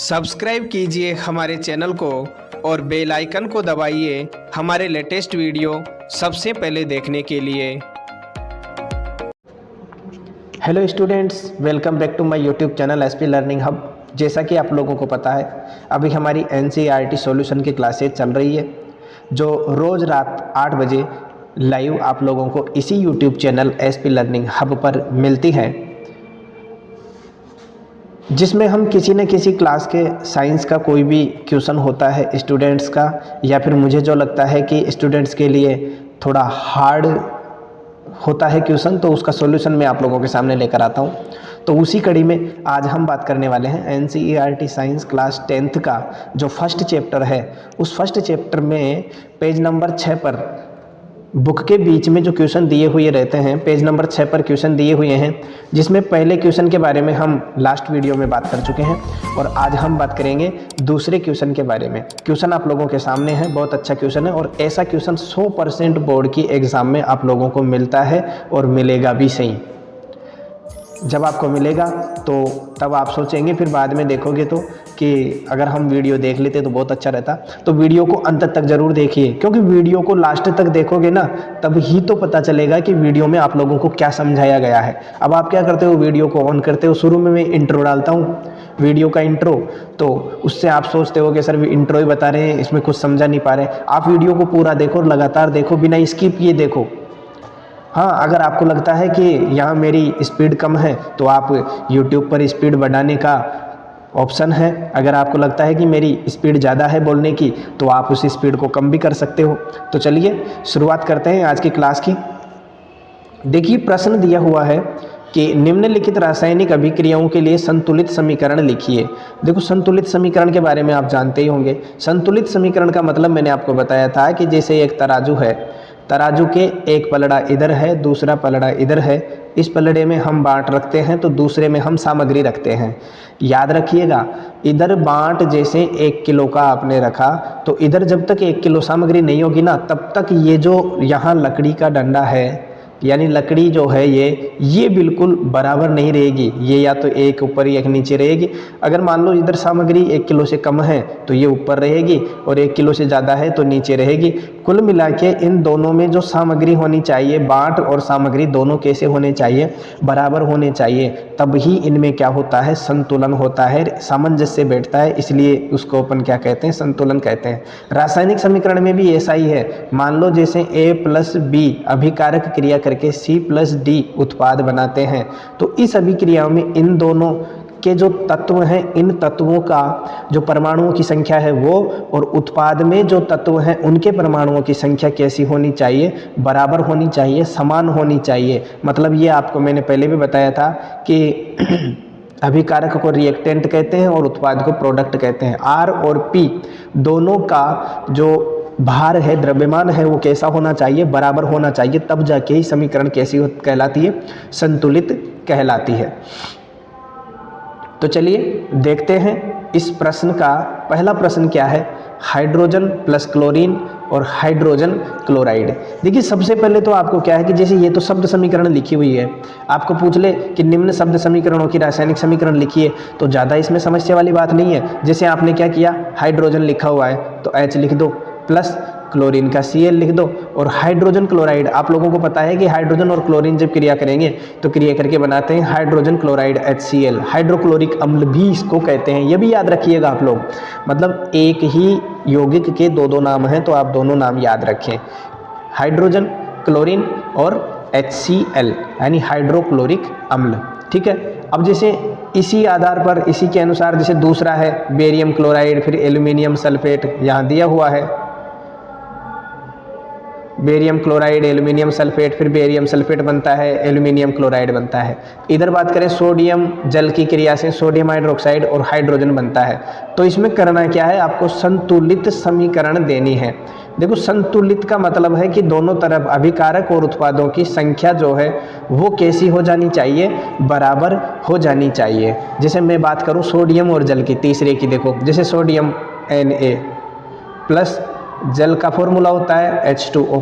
Subscribe कीजिए हमारे channel को और बेल आइकन को दबाइए हमारे लेटेस्ट वीडियो सबसे पहले देखने के लिए। Hello students, welcome back to my YouTube channel SP learning hub. जैसा कि आप लोगों को पता है, अभी हमारी एनसीईआरटी सॉल्यूशन की क्लासेज चल रही है, जो रोज़ रात 8 बजे लाइव आप लोगों को इसी YouTube channel SP learning hub पर मिलती है, जिसमें हम किसी न किसी क्लास के साइंस का कोई भी क्वेश्चन होता है स्टूडेंट्स का, या फिर मुझे जो लगता है कि स्टूडेंट्स के लिए थोड़ा हार्ड होता है क्वेश्चन, तो उसका सॉल्यूशन मैं आप लोगों के सामने लेकर आता हूं। तो उसी कड़ी में आज हम बात करने वाले हैं एनसीईआरटी साइंस क्लास 10th का जो फर्स्ट चैप्टर है, उस फर्स्ट चैप्टर में पेज नंबर 6 पर बुक के बीच में जो क्वेश्चन दिए हुए रहते हैं, पेज नंबर 6 पर क्वेश्चन दिए हुए हैं, जिसमें पहले क्वेश्चन के बारे में हम लास्ट वीडियो में बात कर चुके हैं और आज हम बात करेंगे दूसरे क्वेश्चन के बारे में। क्वेश्चन आप लोगों के सामने है, बहुत अच्छा क्वेश्चन है और ऐसा क्वेश्चन 100% बोर्ड की एग्ज़ाम में आप लोगों को मिलता है और मिलेगा भी सही। जब आपको मिलेगा तो तब आप सोचेंगे, फिर बाद में देखोगे तो कि अगर हम वीडियो देख लेते तो बहुत अच्छा रहता। तो वीडियो को अंत तक ज़रूर देखिए, क्योंकि वीडियो को लास्ट तक देखोगे ना, तब ही तो पता चलेगा कि वीडियो में आप लोगों को क्या समझाया गया है। अब आप क्या करते हो, वीडियो को ऑन करते हो, शुरू में मैं इंट्रो डालता हूँ, वीडियो का इंट्रो, तो उससे आप सोचते हो कि सर इंट्रो ही बता रहे हैं, इसमें कुछ समझा नहीं पा रहे। आप वीडियो को पूरा देखो, लगातार देखो, बिना स्किप किए देखो। हाँ, अगर आपको लगता है कि यहाँ मेरी स्पीड कम है तो आप YouTube पर स्पीड बढ़ाने का ऑप्शन है। अगर आपको लगता है कि मेरी स्पीड ज़्यादा है बोलने की, तो आप उस स्पीड को कम भी कर सकते हो। तो चलिए शुरुआत करते हैं आज की क्लास की। देखिए, प्रश्न दिया हुआ है कि निम्नलिखित रासायनिक अभिक्रियाओं के लिए संतुलित समीकरण लिखिए। देखो, संतुलित समीकरण के बारे में आप जानते ही होंगे। संतुलित समीकरण का मतलब मैंने आपको बताया था कि जैसे एक तराजू है, तराजू के एक पलड़ा इधर है, दूसरा पलड़ा इधर है। इस पलड़े में हम बाँट रखते हैं तो दूसरे में हम सामग्री रखते हैं। याद रखिएगा, इधर बाँट जैसे 1 किलो का आपने रखा, तो इधर जब तक 1 किलो सामग्री नहीं होगी ना, तब तक ये जो यहाँ लकड़ी का डंडा है, यानी लकड़ी जो है ये बिल्कुल बराबर नहीं रहेगी। ये या तो एक ऊपर एक नीचे रहेगी। अगर मान लो इधर सामग्री 1 किलो से कम है तो ये ऊपर रहेगी, और 1 किलो से ज़्यादा है तो नीचे रहेगी। कुल मिला के इन दोनों में जो सामग्री होनी चाहिए, बाँट और सामग्री दोनों कैसे होने चाहिए, बराबर होने चाहिए। तब ही इनमें क्या होता है, संतुलन होता है, सामंजस्य बैठता है। इसलिए उसको अपन क्या कहते हैं, संतुलन कहते हैं। रासायनिक समीकरण में भी ऐसा ही है। मान लो जैसे A+B अभिकारक क्रिया करके C+D उत्पाद बनाते हैं, तो इस अभिक्रियाओं में इन दोनों के जो तत्व हैं, इन तत्वों का जो परमाणुओं की संख्या है वो, और उत्पाद में जो तत्व हैं उनके परमाणुओं की संख्या कैसी होनी चाहिए, बराबर होनी चाहिए, समान होनी चाहिए। मतलब ये आपको मैंने पहले भी बताया था कि अभिकारक को रिएक्टेंट कहते हैं और उत्पाद को प्रोडक्ट कहते हैं। R और P दोनों का जो भार है, द्रव्यमान है, वो कैसा होना चाहिए, बराबर होना चाहिए। तब जाके ही समीकरण कैसी कहलाती है, संतुलित कहलाती है। तो चलिए देखते हैं इस प्रश्न का पहला प्रश्न क्या है। हाइड्रोजन प्लस क्लोरीन और हाइड्रोजन क्लोराइड। देखिए, सबसे पहले तो आपको क्या है कि जैसे ये तो शब्द समीकरण लिखी हुई है, आपको पूछ ले कि निम्न शब्द समीकरणों की रासायनिक समीकरण लिखिए, तो ज़्यादा इसमें समस्या वाली बात नहीं है। जैसे आपने क्या किया, हाइड्रोजन लिखा हुआ है तो H लिख दो, प्लस क्लोरीन का Cl लिख दो, और हाइड्रोजन क्लोराइड, आप लोगों को पता है कि हाइड्रोजन और क्लोरीन जब क्रिया करेंगे तो क्रिया करके बनाते हैं हाइड्रोजन क्लोराइड HCl। हाइड्रोक्लोरिक अम्ल भी इसको कहते हैं, ये भी याद रखिएगा आप लोग। मतलब एक ही यौगिक के दो नाम हैं, तो आप दोनों नाम याद रखें, हाइड्रोजन क्लोरीन और HCl यानी हाइड्रोक्लोरिक अम्ल। ठीक है। अब जैसे इसी आधार पर, इसी के अनुसार, जैसे दूसरा है बेरियम क्लोराइड, फिर एल्यूमिनियम सल्फेट, यहाँ दिया हुआ है बेरियम क्लोराइड, एल्यूमिनियम सल्फेट, फिर बेरियम सल्फेट बनता है, एल्यूमिनियम क्लोराइड बनता है। इधर बात करें सोडियम जल की क्रिया से सोडियम हाइड्रोक्साइड और हाइड्रोजन बनता है। तो इसमें करना क्या है, आपको संतुलित समीकरण देनी है। देखो, संतुलित का मतलब है कि दोनों तरफ अभिकारक और उत्पादों की संख्या जो है वो कैसी हो जानी चाहिए, बराबर हो जानी चाहिए। जैसे मैं बात करूँ सोडियम और जल की, तीसरे की, देखो जैसे सोडियम Na प्लस जल का फॉर्मूला होता है H2O।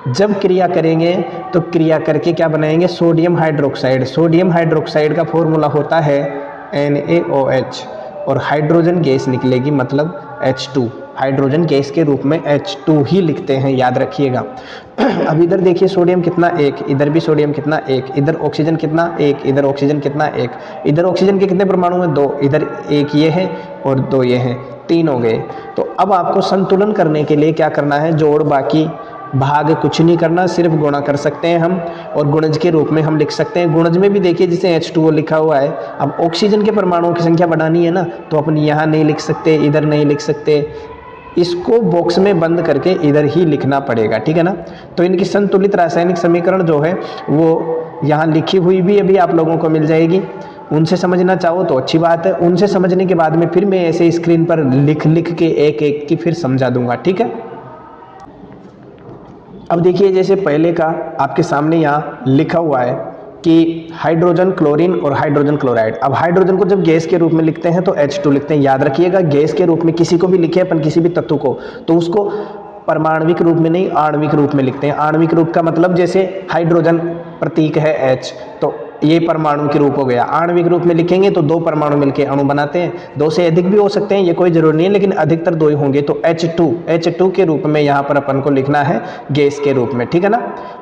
जब क्रिया करेंगे तो क्रिया करके क्या बनाएंगे, सोडियम हाइड्रोक्साइड। सोडियम हाइड्रोक्साइड का फॉर्मूला होता है NaOH। और हाइड्रोजन गैस निकलेगी, मतलब H2, हाइड्रोजन गैस के रूप में H2 ही लिखते हैं, याद रखिएगा। अब इधर देखिए सोडियम कितना 1, इधर भी सोडियम कितना 1, इधर ऑक्सीजन कितना 1, इधर ऑक्सीजन कितना 1, इधर ऑक्सीजन के कितने परमाणु हैं 2, इधर 1 ये है और 2 ये हैं, 3 हो गए। तो अब आपको संतुलन करने के लिए क्या करना है, जोड़ बाकी भाग कुछ नहीं करना, सिर्फ गुणा कर सकते हैं हम, और गुणज के रूप में हम लिख सकते हैं। गुणज में भी देखिए जैसे H2O लिखा हुआ है, अब ऑक्सीजन के परमाणुओं की संख्या बढ़ानी है ना, तो अपन यहाँ नहीं लिख सकते, इधर नहीं लिख सकते, इसको बॉक्स में बंद करके इधर ही लिखना पड़ेगा, ठीक है ना। तो इनकी संतुलित रासायनिक समीकरण जो है वो यहाँ लिखी हुई भी अभी आप लोगों को मिल जाएगी, उनसे समझना चाहो तो अच्छी बात है। उनसे समझने के बाद में फिर मैं ऐसे स्क्रीन पर लिख लिख के एक एक की फिर समझा दूंगा, ठीक है। अब देखिए जैसे पहले का आपके सामने यहाँ लिखा हुआ है कि हाइड्रोजन क्लोरीन और हाइड्रोजन क्लोराइड। अब हाइड्रोजन को जब गैस के रूप में लिखते हैं तो H2 लिखते हैं, याद रखिएगा। गैस के रूप में किसी को भी लिखे अपन किसी भी तत्व को, तो उसको परमाणविक रूप में नहीं आणविक रूप में लिखते हैं। आणविक रूप का मतलब जैसे हाइड्रोजन प्रतीक है H, तो ये परमाणु के रूप हो गया। आणविक रूप में लिखेंगे तो 2 परमाणु मिलकर अणु बनाते हैं, 2 से अधिक भी हो सकते हैं, ये कोई जरूरी नहीं है, लेकिन अधिकतर 2 ही होंगे। तो H2 के रूप में यहाँ पर अपन को लिखना है गैस के रूप में, ठीक है ना।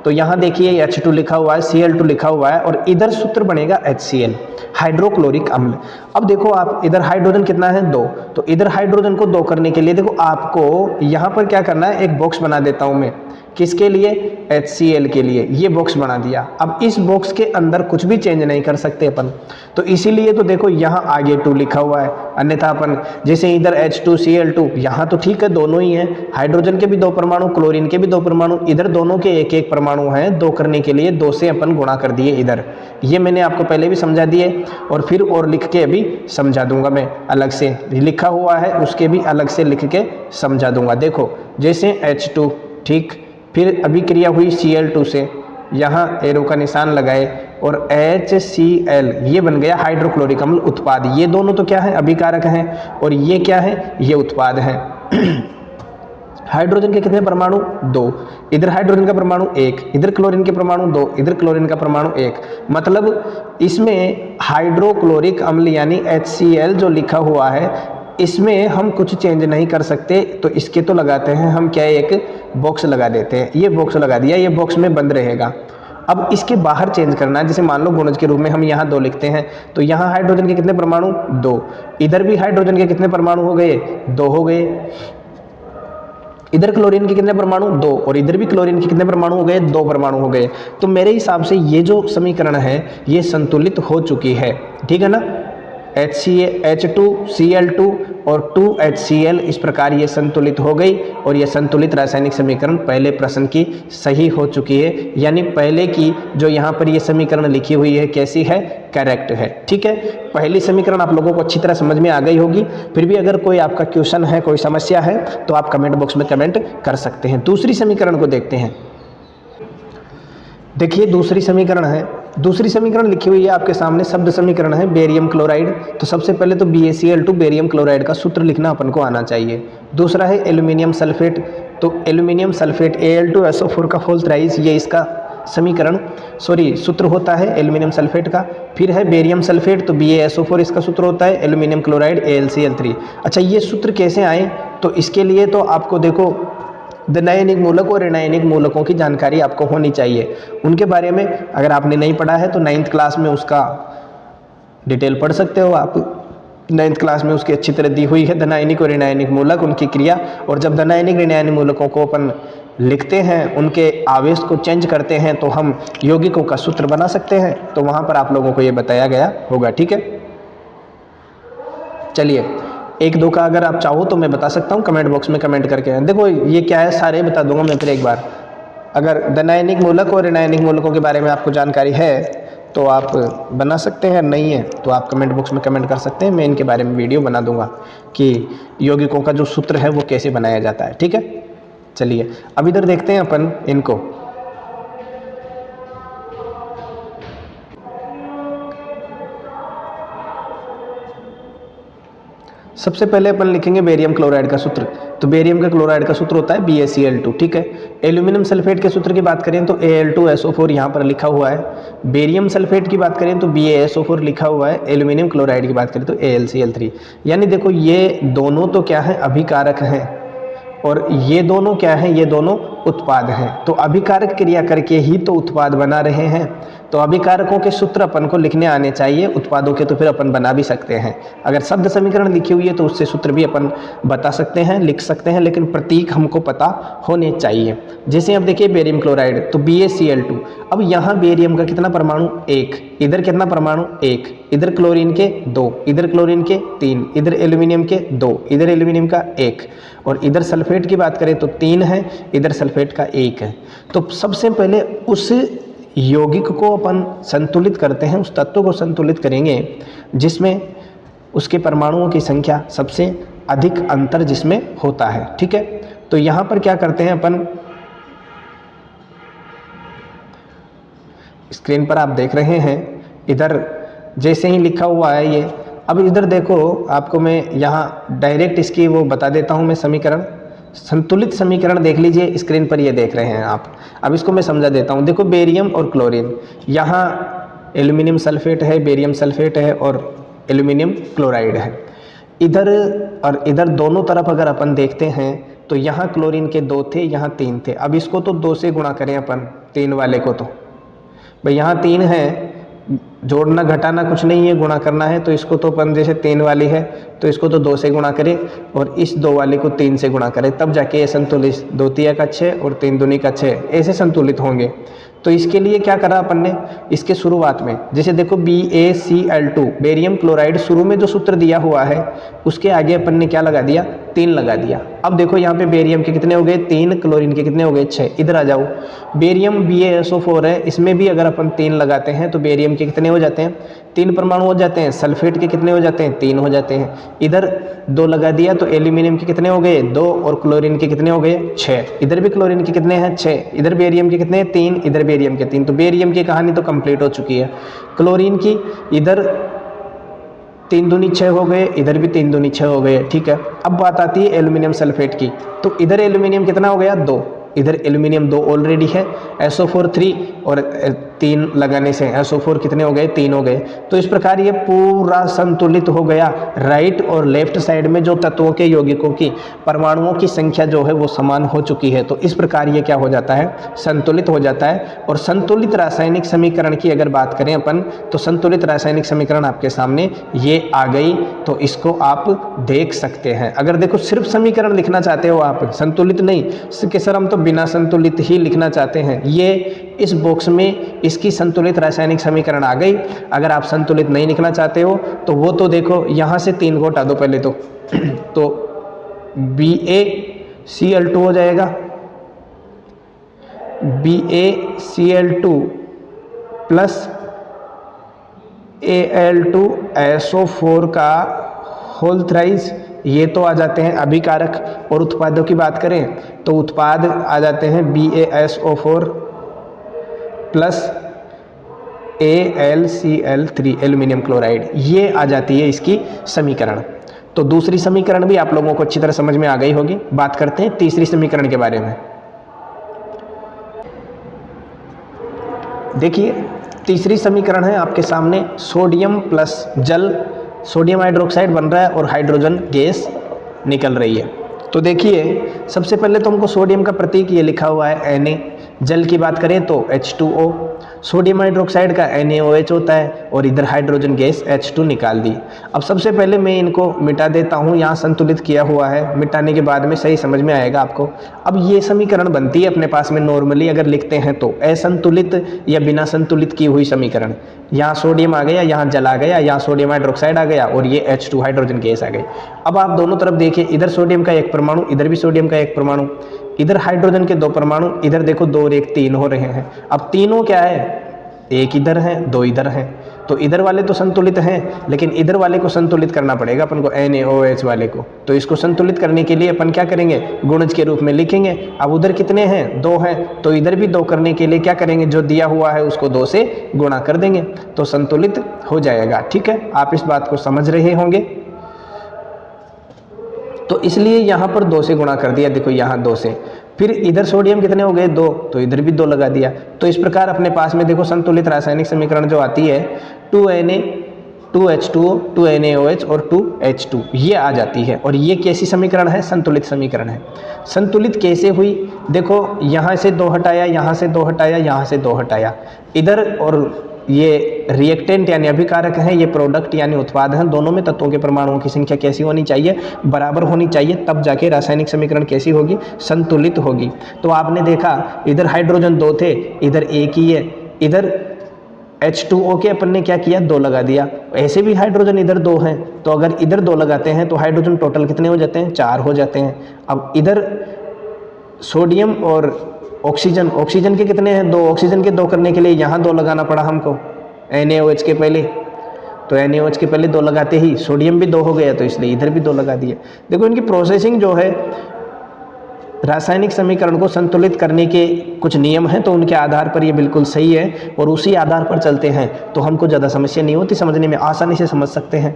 तो यहाँ देखिए H2 लिखा हुआ है, Cl2 लिखा हुआ है, और इधर सूत्र बनेगा HCl, हाइड्रोक्लोरिक अम्ल। अब देखो आप इधर हाइड्रोजन कितना है 2, तो इधर हाइड्रोजन को 2 करने के लिए देखो आपको यहाँ पर क्या करना है, एक बॉक्स बना देता हूँ मैं, किसके लिए, HCl के लिए। ये बॉक्स बना दिया। अब इस बॉक्स के अंदर कुछ भी चेंज नहीं कर सकते अपन, तो इसीलिए तो देखो यहाँ आगे 2 लिखा हुआ है, अन्यथा अपन जैसे इधर H2Cl2, यहाँ तो ठीक है दोनों ही हैं, हाइड्रोजन के भी 2 परमाणु, क्लोरीन के भी 2 परमाणु, इधर दोनों के एक एक परमाणु हैं, 2 करने के लिए 2 से अपन गुणा कर दिए इधर। ये मैंने आपको पहले भी समझा दिए और फिर और लिख के अभी समझा दूंगा मैं, अलग से लिखा हुआ है उसके भी अलग से लिख के समझा दूंगा। देखो जैसे H2, ठीक, फिर अभी क्रिया हुई Cl2 से, यहाँ एरो का निशान लगाए और HCl, ये बन गया हाइड्रोक्लोरिक अम्ल उत्पाद। ये दोनों तो क्या है, अभिकारक हैं, और ये क्या है, ये उत्पाद है। हाइड्रोजन के कितने परमाणु 2, इधर हाइड्रोजन का परमाणु 1, इधर क्लोरीन के परमाणु 2, इधर क्लोरीन का परमाणु 1, मतलब इसमें हाइड्रोक्लोरिक अम्ल यानी HCl जो लिखा हुआ है इसमें हम कुछ चेंज नहीं कर सकते, तो इसके तो लगाते हैं हम क्या, एक बॉक्स लगा देते हैं। ये बॉक्स लगा दिया, ये बॉक्स में बंद रहेगा। अब इसके बाहर चेंज करना है, जैसे मान लो गुणज के रूप में हम यहाँ 2 लिखते हैं, तो यहाँ हाइड्रोजन के कितने परमाणु 2, इधर भी हाइड्रोजन के कितने परमाणु हो गए 2 हो गए, इधर क्लोरीन के कितने परमाणु 2, और इधर भी क्लोरीन के कितने परमाणु हो गए 2 परमाणु हो गए। तो मेरे हिसाब से ये जो समीकरण है ये संतुलित हो चुकी है, ठीक है ना। H2Cl2 और 2HCl, इस प्रकार ये संतुलित हो गई और ये संतुलित रासायनिक समीकरण पहले प्रश्न की सही हो चुकी है, यानी पहले की जो यहाँ पर ये समीकरण लिखी हुई है कैसी है, करेक्ट है, ठीक है। पहली समीकरण आप लोगों को अच्छी तरह समझ में आ गई होगी। फिर भी अगर कोई आपका क्वेश्चन है, कोई समस्या है, तो आप कमेंट बॉक्स में कमेंट कर सकते हैं। दूसरी समीकरण को देखते हैं। देखिए दूसरी समीकरण है, दूसरी समीकरण लिखी हुई है आपके सामने, शब्द समीकरण है बेरियम क्लोराइड। तो सबसे पहले तो BaCl2 बेरियम क्लोराइड का सूत्र लिखना अपन को आना चाहिए। दूसरा है एल्यूमिनियम सल्फेट, तो एल्यूमिनियम सल्फेट Al2SO4 का होल थ्राइस, ये इसका समीकरण सूत्र होता है एल्यूमिनियम सल्फेट का। फिर है बेरियम सल्फेट, तो BaSO4 इसका सूत्र होता है, एल्यूमिनियम क्लोराइड AlCl3। अच्छा ये सूत्र कैसे आए, तो इसके लिए तो आपको देखो नैयनिक मूलक और ऋणायनिक मूलकों की जानकारी आपको होनी चाहिए। उनके बारे में अगर आपने नहीं पढ़ा है तो 9th क्लास में उसका डिटेल पढ़ सकते हो आप। 9th क्लास में उसकी अच्छी तरह दी हुई है धनायनिक और ऋणायनिक मूलक, उनकी क्रिया। और जब धनायनिक ऋणायनिक मूलकों को अपन लिखते हैं, उनके आवेश को चेंज करते हैं, तो हम यौगिकों का सूत्र बना सकते हैं। तो वहाँ पर आप लोगों को ये बताया गया होगा, ठीक है। चलिए 1-2 का अगर आप चाहो तो मैं बता सकता हूँ, कमेंट बॉक्स में कमेंट करके। देखो ये क्या है सारे बता दूंगा मैं फिर एक बार। अगर धनायनिक मूलक और ऋणायनिक मूलकों के बारे में आपको जानकारी है तो आप बना सकते हैं, नहीं है तो आप कमेंट बॉक्स में कमेंट कर सकते हैं। मैं इनके बारे में वीडियो बना दूंगा कि यौगिकों का जो सूत्र है वो कैसे बनाया जाता है, ठीक है। चलिए अब इधर देखते हैं अपन इनको। सबसे पहले अपन लिखेंगे बेरियम क्लोराइड का सूत्र। तो बेरियम का क्लोराइड का सूत्र होता है BaCl2, ठीक है। एल्यूमिनियम सल्फेट के सूत्र की बात करें तो Al2SO4 यहाँ पर लिखा हुआ है। बेरियम सल्फेट की बात करें तो BaSO4 लिखा हुआ है। एल्यूमिनियम क्लोराइड की बात करें तो AlCl3। यानी देखो ये दोनों तो क्या है, अभिकारक हैं, और ये दोनों क्या है, ये दोनों उत्पाद हैं। तो अभिकारक क्रिया करके ही तो उत्पाद बना रहे हैं। तो अभिकारकों के सूत्र अपन को लिखने आने चाहिए, उत्पादों के तो फिर अपन बना भी सकते हैं। अगर शब्द समीकरण लिखी हुई है तो उससे सूत्र भी अपन बता सकते हैं, लिख सकते हैं, लेकिन प्रतीक हमको पता होने चाहिए। जैसे अब देखिए बेरियम क्लोराइड, तो BaCl2। अब यहाँ बेरियम का कितना परमाणु, 1, इधर कितना परमाणु, 1, इधर क्लोरीन के 2, इधर क्लोरीन के 3, इधर एल्यूमिनियम के 2, इधर एल्यूमिनियम का 1, और इधर सल्फेट की बात करें तो 3 है, इधर सल्फेट का 1 है। तो सबसे पहले उस यौगिक को अपन संतुलित करते हैं, उस तत्व को संतुलित करेंगे जिसमें उसके परमाणुओं की संख्या सबसे अधिक अंतर जिसमें होता है, ठीक है। तो यहाँ पर क्या करते हैं अपन, स्क्रीन पर आप देख रहे हैं, इधर जैसे ही लिखा हुआ है ये, अब इधर देखो आपको मैं यहाँ डायरेक्ट इसकी वो बता देता हूँ मैं समीकरण, संतुलित समीकरण देख लीजिए, स्क्रीन पर ये देख रहे हैं आप। अब इसको मैं समझा देता हूँ। देखो बेरियम और क्लोरीन, यहाँ एल्यूमिनियम सल्फेट है, बेरियम सल्फेट है और एल्यूमिनियम क्लोराइड है। इधर और इधर दोनों तरफ अगर अपन देखते हैं तो यहाँ क्लोरीन के 2 थे, यहाँ 3 थे। अब इसको तो 2 से गुणा करें अपन, 3 वाले को, तो भाई यहाँ 3 है, जोड़ना घटाना कुछ नहीं है, गुणा करना है। तो इसको तो अपन जैसे 3 वाली है तो इसको तो 2 से गुणा करें और इस 2 वाले को 3 से गुणा करें, तब जाके ये संतुलित, 2 तिया का 6 और 3 दूनी का 6 ऐसे संतुलित होंगे। तो इसके लिए क्या करा अपन ने, इसके शुरुआत में जैसे देखो BaCl2 बेरियम क्लोराइड, शुरू में जो सूत्र दिया हुआ है उसके आगे अपन ने क्या लगा दिया, 3 लगा दिया। अब देखो यहाँ पे बेरियम के कितने हो गए, 3, क्लोरीन के कितने हो गए, 6। इधर आ जाओ, बेरियम BaSO4 है, इसमें भी अगर अपन 3 लगाते हैं तो बेरियम के कितने हो जाते हैं, 3 परमाणु हो जाते हैं। सल्फेट के कितने हो जाते हैं, 3 हो जाते हैं। इधर 2 लगा दिया तो एल्यूमिनियम के कितने हो गए, 2, और क्लोरीन के कितने हो गए, 6। इधर भी क्लोरीन के कितने हैं, 6। इधर बेरियम के कितने हैं, 3, इधर बेरियम के 3। तो बेरियम की कहानी तो कंप्लीट हो चुकी है। क्लोरीन की इधर 3 दूनी 6 हो गए, इधर भी 3 दूनी 6 हो गए, ठीक है। अब बात आती है एल्यूमिनियम सल्फेट की, तो इधर एल्यूमिनियम कितना हो गया, 2, इधर एल्यूमिनियम 2 ऑलरेडी है, SO4 3 और 3 लगाने से SO4 कितने हो गए, 3 हो गए। तो इस प्रकार ये पूरा संतुलित हो गया। राइट और लेफ्ट साइड में जो तत्वों के यौगिकों की परमाणुओं की संख्या जो है वो समान हो चुकी है। तो इस प्रकार ये क्या हो जाता है, संतुलित हो जाता है। और संतुलित रासायनिक समीकरण की अगर बात करें अपन, तो संतुलित रासायनिक समीकरण आपके सामने ये आ गई, तो इसको आप देख सकते हैं। अगर देखो सिर्फ समीकरण लिखना चाहते हो आप, संतुलित नहीं कि सर हम तो बिना संतुलित ही लिखना चाहते हैं, ये इस बॉक्स में इसकी संतुलित रासायनिक समीकरण आ गई। अगर आप संतुलित नहीं लिखना चाहते हो तो वो तो देखो यहाँ से 3 को हटा दो पहले तो BaCl2 हो जाएगा, BaCl2 प्लस Al2SO4 का होल थ्राइस, ये तो आ जाते हैं अभिकारक। और उत्पादों की बात करें तो उत्पाद आ जाते हैं BaSO4 plus AlCl3 aluminium chloride, ये आ जाती है इसकी समीकरण। तो दूसरी समीकरण भी आप लोगों को अच्छी तरह समझ में आ गई होगी। बात करते हैं तीसरी समीकरण के बारे में। देखिए तीसरी समीकरण है आपके सामने, सोडियम प्लस जल, सोडियम हाइड्रोक्साइड बन रहा है और हाइड्रोजन गैस निकल रही है। तो देखिए सबसे पहले तो हमको सोडियम का प्रतीक ये लिखा हुआ है Na, जल की बात करें तो H2O, सोडियम हाइड्रोक्साइड का NaOH होता है और इधर हाइड्रोजन गैस H2 निकाल दी। अब सबसे पहले मैं इनको मिटा देता हूँ, यहाँ संतुलित किया हुआ है, मिटाने के बाद में सही समझ में आएगा आपको। अब ये समीकरण बनती है अपने पास में नॉर्मली अगर लिखते हैं तो असंतुलित या बिना संतुलित की हुई समीकरण। यहाँ सोडियम आ गया, यहाँ जल आ गया, यहाँ सोडियम हाइड्रोक्साइड आ गया और ये H2 हाइड्रोजन गैस आ गई। अब आप दोनों तरफ देखिए, इधर सोडियम का 1 परमाणु, इधर भी सोडियम का 1 परमाणु, इधर हाइड्रोजन के 2 परमाणु, इधर देखो 2 और 1 3 हो रहे हैं। अब तीनों क्या है, 1 इधर है 2 इधर हैं, तो इधर वाले तो संतुलित हैं, लेकिन इधर वाले को संतुलित करना पड़ेगा अपन को, NaOH वाले को। तो इसको संतुलित करने के लिए अपन क्या करेंगे, गुणज के रूप में लिखेंगे। अब उधर कितने हैं, 2 हैं, तो इधर भी 2 करने के लिए क्या करेंगे, जो दिया हुआ है उसको 2 से गुणा कर देंगे तो संतुलित हो जाएगा। ठीक है, आप इस बात को समझ रहे होंगे। तो इसलिए यहाँ पर 2 से गुणा कर दिया, देखो यहाँ 2 से, फिर इधर सोडियम कितने हो गए 2, तो इधर भी 2 लगा दिया। तो इस प्रकार अपने पास में देखो संतुलित रासायनिक समीकरण जो आती है 2Na 2H2O 2NaOH और 2H2 ये आ जाती है। और ये कैसी समीकरण है? संतुलित समीकरण है। संतुलित कैसे हुई? देखो यहाँ से 2 हटाया, यहाँ से 2 हटाया, यहाँ से 2 हटाया, इधर और ये रिएक्टेंट यानी अभिकारक हैं, ये प्रोडक्ट यानी उत्पाद हैं। दोनों में तत्वों के परमाणुओं की संख्या कैसी होनी चाहिए? बराबर होनी चाहिए, तब जाके रासायनिक समीकरण कैसी होगी? संतुलित होगी। तो आपने देखा इधर हाइड्रोजन 2 थे, इधर एक ही है, इधर H2O के अपन ने क्या किया? 2 लगा दिया। ऐसे भी हाइड्रोजन इधर 2 हैं, तो अगर इधर 2 लगाते हैं तो हाइड्रोजन टोटल कितने हो जाते हैं? 4 हो जाते हैं। अब इधर सोडियम और ऑक्सीजन, ऑक्सीजन के कितने हैं? 2। ऑक्सीजन के 2 करने के लिए यहाँ 2 लगाना पड़ा हमको NaOH के पहले, तो NaOH के पहले 2 लगाते ही सोडियम भी 2 हो गया, तो इसलिए इधर भी 2 लगा दिए। देखो इनकी प्रोसेसिंग जो है, रासायनिक समीकरण को संतुलित करने के कुछ नियम हैं, तो उनके आधार पर ये बिल्कुल सही है और उसी आधार पर चलते हैं तो हमको ज़्यादा समस्या नहीं होती, समझने में आसानी से समझ सकते हैं।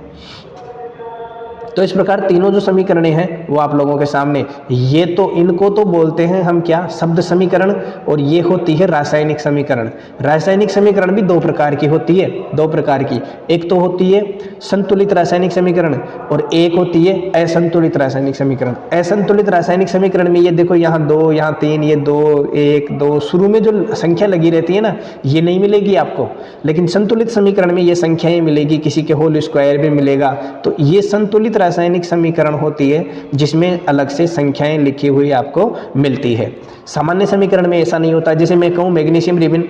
तो इस प्रकार तीनों जो समीकरणें हैं वो आप लोगों के सामने, ये तो इनको तो बोलते हैं हम क्या? शब्द समीकरण, और ये होती है रासायनिक समीकरण। रासायनिक समीकरण भी 2 प्रकार की होती है, 2 प्रकार की। एक तो होती है संतुलित रासायनिक समीकरण और एक होती है असंतुलित रासायनिक समीकरण। असंतुलित रासायनिक समीकरण में ये देखो यहाँ 2, यहाँ 3, ये 2, 1, 2, शुरू में जो संख्या लगी रहती है ना, ये नहीं मिलेगी आपको। लेकिन संतुलित समीकरण में ये संख्याएं मिलेगी, किसी के होल स्क्वायर भी मिलेगा। तो ये संतुलित रासायनिक समीकरण होती है जिसमें अलग से संख्याएं लिखी हुई आपको मिलती है। सामान्य समीकरण में ऐसा नहीं होता। जैसे मैं कहूँ मैग्नीशियम रिबिन,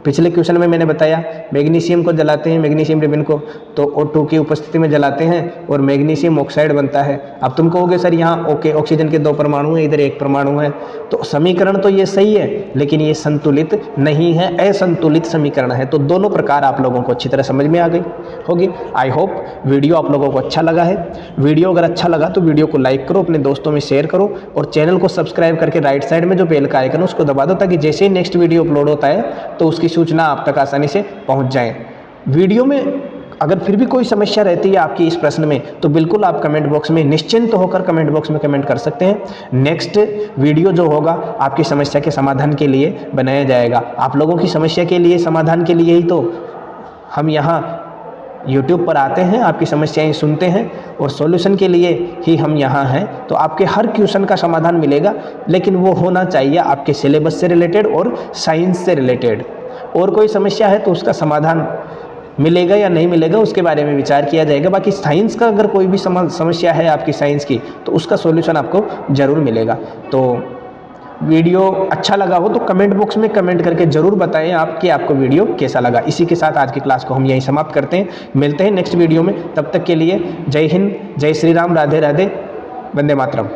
पिछले क्वेश्चन में मैंने बताया मैग्नीशियम को जलाते हैं, मैग्नीशियम रिबिन को तो O2 की उपस्थिति में जलाते हैं और मैग्नीशियम ऑक्साइड बनता है। अब तुम कहोगे सर यहाँ ओके ऑक्सीजन के 2 परमाणु हैं, इधर 1 परमाणु है, तो समीकरण तो ये सही है लेकिन ये संतुलित नहीं है, असंतुलित समीकरण है। तो दोनों प्रकार आप लोगों को अच्छी तरह समझ में आ गई होगी। आई होप वीडियो आप लोगों को अच्छा लगा है। वीडियो अगर अच्छा लगा तो वीडियो को लाइक करो, अपने दोस्तों में शेयर करो और चैनल को सब्सक्राइब करके राइट साइड में जो बेल का आइकन है उसको दबा दो, ताकि जैसे ही नेक्स्ट वीडियो अपलोड होता है तो उसकी सूचना आप तक आसानी से पहुंच जाए। वीडियो में अगर फिर भी कोई समस्या रहती है आपकी इस प्रश्न में तो बिल्कुल आप कमेंट बॉक्स में निश्चिंत होकर कमेंट बॉक्स में कमेंट कर सकते हैं। नेक्स्ट वीडियो जो होगा आपकी समस्या के समाधान के लिए बनाया जाएगा। आप लोगों की समस्या के लिए, समाधान के लिए ही तो हम यहाँ YouTube पर आते हैं, आपकी समस्याएं सुनते हैं और सॉल्यूशन के लिए ही हम यहाँ हैं। तो आपके हर क्वेश्चन का समाधान मिलेगा, लेकिन वो होना चाहिए आपके सिलेबस से रिलेटेड और साइंस से रिलेटेड। और कोई समस्या है तो उसका समाधान मिलेगा या नहीं मिलेगा उसके बारे में विचार किया जाएगा। बाकी साइंस का अगर कोई भी समस्या है आपकी साइंस की तो उसका सॉल्यूशन आपको ज़रूर मिलेगा। तो वीडियो अच्छा लगा हो तो कमेंट बॉक्स में कमेंट करके ज़रूर बताएं आप कि आपको वीडियो कैसा लगा। इसी के साथ आज की क्लास को हम यहीं समाप्त करते हैं। मिलते हैं नेक्स्ट वीडियो में, तब तक के लिए जय हिंद, जय श्री राम, राधे राधे, वंदे मातरम।